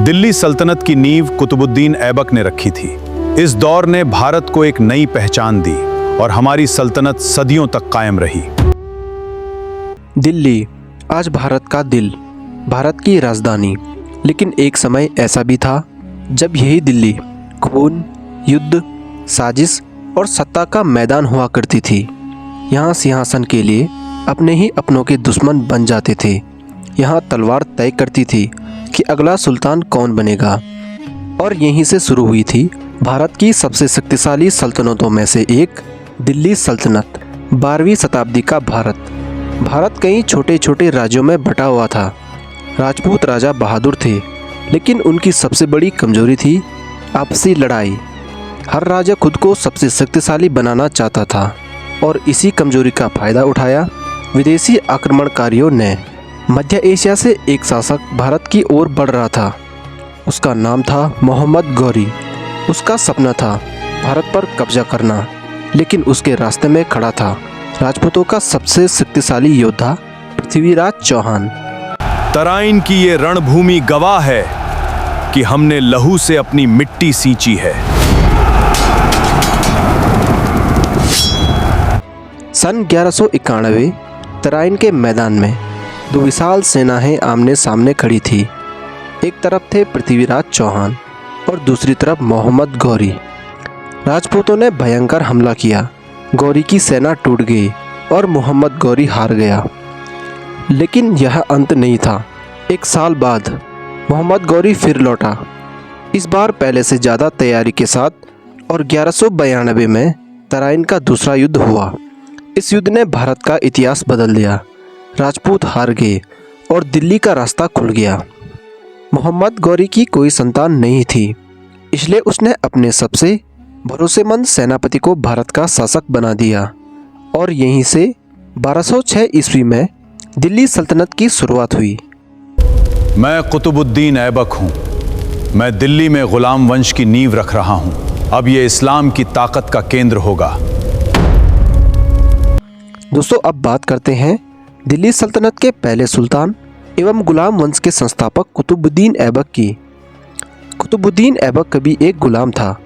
दिल्ली सल्तनत की नींव कुतुबुद्दीन ऐबक ने रखी थी। इस दौर ने भारत को एक नई पहचान दी और हमारी सल्तनत सदियों तक कायम रही। दिल्ली आज भारत का दिल, भारत की राजधानी। लेकिन एक समय ऐसा भी था जब यही दिल्ली खून, युद्ध, साजिश और सत्ता का मैदान हुआ करती थी। यहाँ सिंहासन के लिए अपने ही अपनों के दुश्मन बन जाते थे। यहाँ तलवार तय करती थी कि अगला सुल्तान कौन बनेगा। और यहीं से शुरू हुई थी भारत की सबसे शक्तिशाली सल्तनतों में से एक, दिल्ली सल्तनत। 12वीं शताब्दी का भारत कई छोटे छोटे राज्यों में बटा हुआ था। राजपूत राजा बहादुर थे, लेकिन उनकी सबसे बड़ी कमजोरी थी आपसी लड़ाई। हर राजा खुद को सबसे शक्तिशाली बनाना चाहता था और इसी कमजोरी का फायदा उठाया विदेशी आक्रमणकारियों ने। मध्य एशिया से एक शासक भारत की ओर बढ़ रहा था। उसका नाम था मोहम्मद गौरी। उसका सपना था भारत पर कब्जा करना, लेकिन उसके रास्ते में खड़ा था राजपूतों का सबसे शक्तिशाली योद्धा पृथ्वीराज चौहान। तराइन की ये रणभूमि गवाह है कि हमने लहू से अपनी मिट्टी सींची है। सन 1191 तराइन के मैदान में दो विशाल सेनाएं आमने सामने खड़ी थी। एक तरफ थे पृथ्वीराज चौहान और दूसरी तरफ मोहम्मद गौरी। राजपूतों ने भयंकर हमला किया। गौरी की सेना टूट गई और मोहम्मद गौरी हार गया। लेकिन यह अंत नहीं था। एक साल बाद मोहम्मद गौरी फिर लौटा, इस बार पहले से ज़्यादा तैयारी के साथ, और 1192 में तराइन का दूसरा युद्ध हुआ। इस युद्ध ने भारत का इतिहास बदल दिया। राजपूत हार गए और दिल्ली का रास्ता खुल गया। मोहम्मद गौरी की कोई संतान नहीं थी, इसलिए उसने अपने सबसे भरोसेमंद सेनापति को भारत का शासक बना दिया और यहीं से 1206 ईस्वी में दिल्ली सल्तनत की शुरुआत हुई। मैं कुतुबुद्दीन ऐबक हूँ। मैं दिल्ली में गुलाम वंश की नींव रख रहा हूँ। अब ये इस्लाम की ताकत का केंद्र होगा। दोस्तों, अब बात करते हैं दिल्ली सल्तनत के पहले सुल्तान एवं गुलाम वंश के संस्थापक कुतुबुद्दीन ऐबक की। कुतुबुद्दीन ऐबक कभी एक गुलाम था।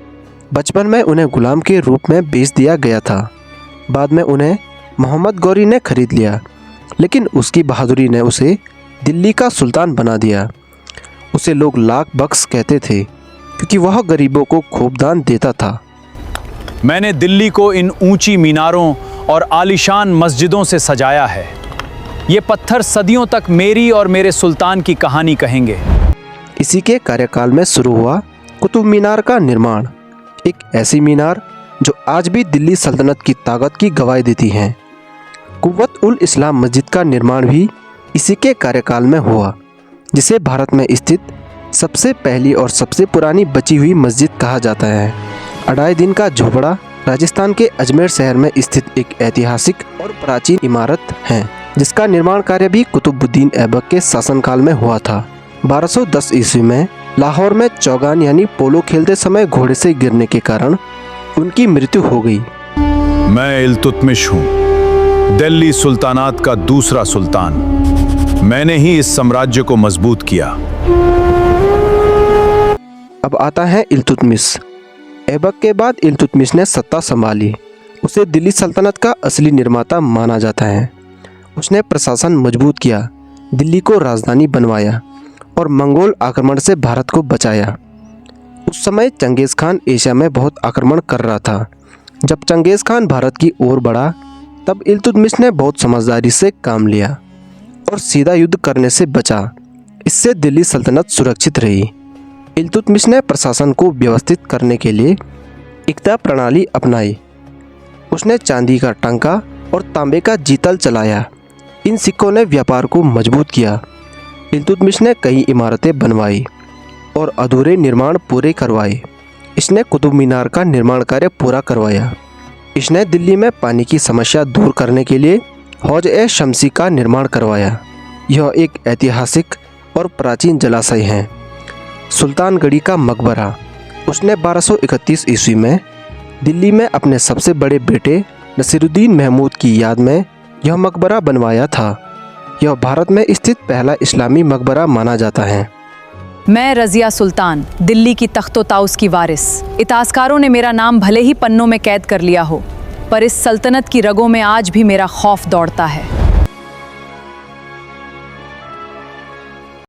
बचपन में उन्हें गुलाम के रूप में बेच दिया गया था। बाद में उन्हें मोहम्मद गौरी ने खरीद लिया, लेकिन उसकी बहादुरी ने उसे दिल्ली का सुल्तान बना दिया। उसे लोग लाख बख्श कहते थे क्योंकि वह गरीबों को खूब दान देता था। मैंने दिल्ली को इन ऊंची मीनारों और आलीशान मस्जिदों से सजाया है। ये पत्थर सदियों तक मेरी और मेरे सुल्तान की कहानी कहेंगे। इसी के कार्यकाल में शुरू हुआ कुतुब मीनार का निर्माण। एक ऐसी मीनार जो आज भी दिल्ली सल्तनत की ताकत की गवाही देती है। कुव्वत उल इस्लाम मस्जिद का निर्माण भी इसी के कार्यकाल में हुआ, जिसे भारत में स्थित सबसे पहली और सबसे पुरानी बची हुई मस्जिद कहा जाता है। अढ़ाई दिन का झोपड़ा राजस्थान के अजमेर शहर में स्थित एक ऐतिहासिक और प्राचीन इमारत है, जिसका निर्माण कार्य भी कुतुबुद्दीन ऐबक के शासनकाल में हुआ था। 1210 ईस्वी में लाहौर में चौगान यानी पोलो खेलते समय घोड़े से गिरने के कारण उनकी मृत्यु हो गई। मैं इल्तुतमिश हूँ, दिल्ली सुल्तानात का दूसरा सुल्तान। मैंने ही इस साम्राज्य को मजबूत किया। अब आता है इल्तुतमिश। ऐबक के बाद इल्तुतमिश ने सत्ता संभाली। उसे दिल्ली सल्तनत का असली निर्माता माना जाता है। उसने प्रशासन मजबूत किया, दिल्ली को राजधानी बनवाया और मंगोल आक्रमण से भारत को बचाया। उस समय चंगेज़ खान एशिया में बहुत आक्रमण कर रहा था। जब चंगेज़ खान भारत की ओर बढ़ा, तब इल्तुतमिश ने बहुत समझदारी से काम लिया और सीधा युद्ध करने से बचा। इससे दिल्ली सल्तनत सुरक्षित रही। इल्तुतमिश ने प्रशासन को व्यवस्थित करने के लिए इक्ता प्रणाली अपनाई। उसने चांदी का टंका और तांबे का जीतल चलाया। इन सिक्कों ने व्यापार को मजबूत किया। इल्तुतमिश ने कई इमारतें बनवाई और अधूरे निर्माण पूरे करवाए। इसने कुतुब मीनार का निर्माण कार्य पूरा करवाया। इसने दिल्ली में पानी की समस्या दूर करने के लिए हौज-ए-शमसी का निर्माण करवाया। यह एक ऐतिहासिक और प्राचीन जलाशय है। सुल्तानगढ़ी का मकबरा। उसने 1231 ईस्वी में दिल्ली में अपने सबसे बड़े बेटे नसीरुद्दीन महमूद की याद में यह मकबरा बनवाया था। यह भारत में स्थित पहला इस्लामी मकबरा माना जाता है। मैं रज़िया सुल्तान, दिल्ली की तख्तो ताउस की वारिस। इतिहासकारों ने मेरा नाम भले ही पन्नों में कैद कर लिया हो, पर इस सल्तनत की रगों में आज भी मेरा खौफ दौड़ता है।